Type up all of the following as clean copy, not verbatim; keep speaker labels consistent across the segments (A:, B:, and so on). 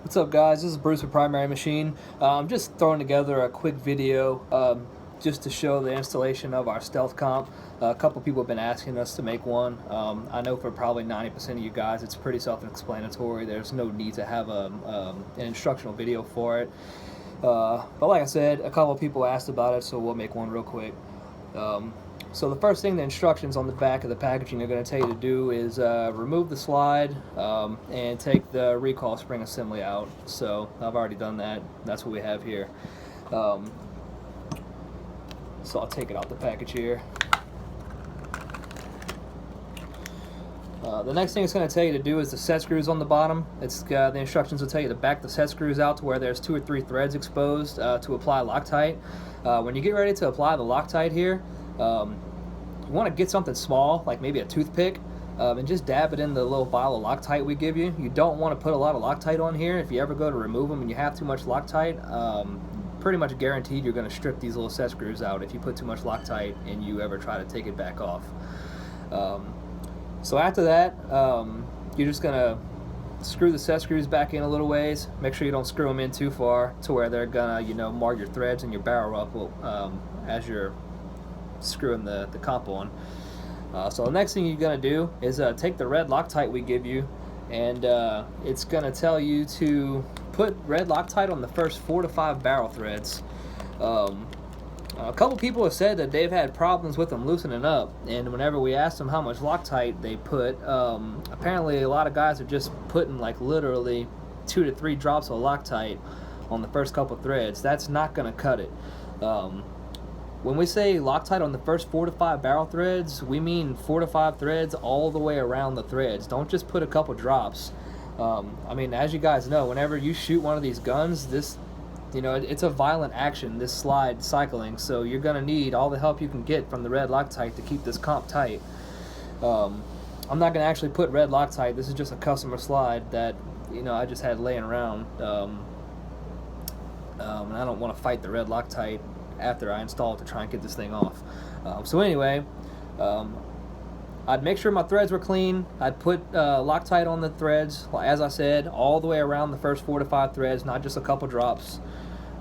A: What's up, guys? This is Bruce with Primary Machine. I'm just throwing together a quick video just to show the installation of our stealth comp. A couple people have been asking us to make one. I know for probably 90% of you guys it's pretty self-explanatory. There's no need to have an instructional video for it. But like I said, a couple people asked about it, so we'll make one real quick. So the first thing, the instructions on the back of the packaging are going to tell you to do is remove the slide and take the recoil spring assembly out. So I've already done that. That's what we have here. So I'll take it out the package here. The next thing it's going to tell you to do is the set screws on the bottom. The instructions will tell you to back the set screws out to where there's 2 or 3 threads exposed to apply Loctite. When you get ready to apply the Loctite here, you want to get something small, like maybe a toothpick, and just dab it in the little vial of Loctite we give you. You don't want to put a lot of Loctite on here. If you ever go to remove them and you have too much Loctite, pretty much guaranteed you're going to strip these little set screws out if you put too much Loctite and you ever try to take it back off. So after that, you're just going to screw the set screws back in a little ways. Make sure you don't screw them in too far to where they're going to, mar your threads and your barrel up as you're screwing the comp on. So the next thing you're going to do is take the red Loctite we give you, and it's going to tell you to put red Loctite on the first 4 to 5 barrel threads. A couple people have said that they've had problems with them loosening up, and whenever we asked them how much Loctite they put, apparently a lot of guys are just putting like literally 2 to 3 drops of Loctite on the first couple threads. That's not going to cut it. When we say Loctite on the first 4 to 5 barrel threads, we mean 4 to 5 threads all the way around the threads. Don't just put a couple drops. I mean, as you guys know, whenever you shoot one of these guns, it's a violent action, this slide cycling, so you're going to need all the help you can get from the red Loctite to keep this comp tight. I'm not going to actually put red Loctite. This is just a customer slide that, I just had laying around. And I don't want to fight the red Loctite after I install it to try and get this thing off. So anyway, I'd make sure my threads were clean. I'd put Loctite on the threads, as I said, all the way around the first 4 to 5 threads, not just a couple drops.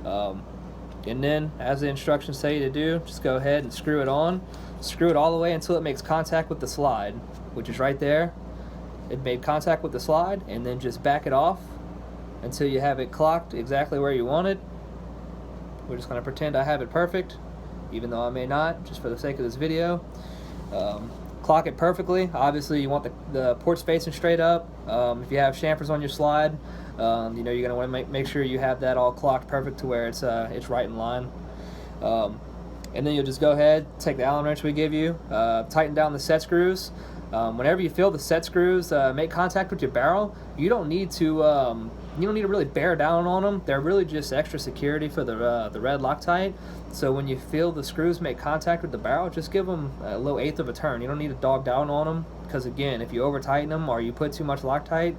A: And then, as the instructions say you to do, just go ahead and screw it on. Screw it all the way until it makes contact with the slide, which is right there. It made contact with the slide, and then just back it off until you have it clocked exactly where you want it. We're just going to pretend I have it perfect, even though I may not, just for the sake of this video. Clock it perfectly. Obviously, you want the ports facing straight up. If you have chamfers on your slide, you're going to want to make sure you have that all clocked perfect to where it's right in line. And then you'll just go ahead, take the Allen wrench we give you, tighten down the set screws. Whenever you feel the set screws make contact with your barrel, you don't need to really bear down on them. They're really just extra security for the red Loctite. So when you feel the screws make contact with the barrel, just give them a little 1/8 of a turn. You don't need to dog down on them, because again, if you over tighten them or you put too much Loctite,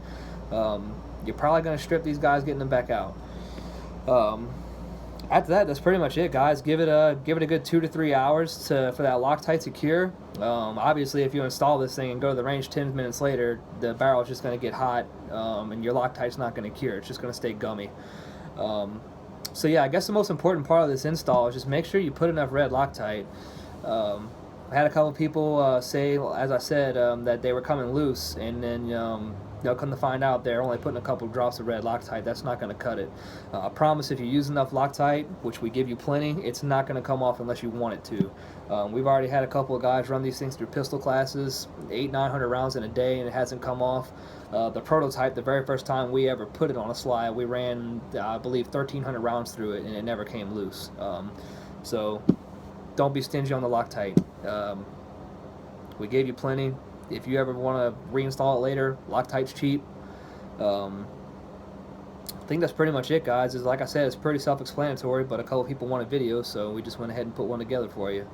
A: you're probably going to strip these guys getting them back out. After that, that's pretty much it, guys. Give it a good 2 to 3 hours for that Loctite to cure. Obviously, if you install this thing and go to the range 10 minutes later, the barrel is just going to get hot, and your Loctite's not going to cure. It's just going to stay gummy. So yeah, I guess the most important part of this install is just make sure you put enough red Loctite. I had a couple people say, as I said, that they were coming loose, and then come to find out they're only putting a couple drops of red Loctite. That's not going to cut it. I promise, if you use enough Loctite, which we give you plenty, it's not going to come off unless you want it to. We've already had a couple of guys run these things through pistol classes, 800-900 rounds in a day, and it hasn't come off. The prototype, the very first time we ever put it on a slide, we ran, I believe, 1,300 rounds through it, and it never came loose. So don't be stingy on the Loctite. We gave you plenty. If you ever want to reinstall it later, Loctite's cheap. I think that's pretty much it, guys. Like I said, it's pretty self-explanatory, but a couple people wanted videos, so we just went ahead and put one together for you.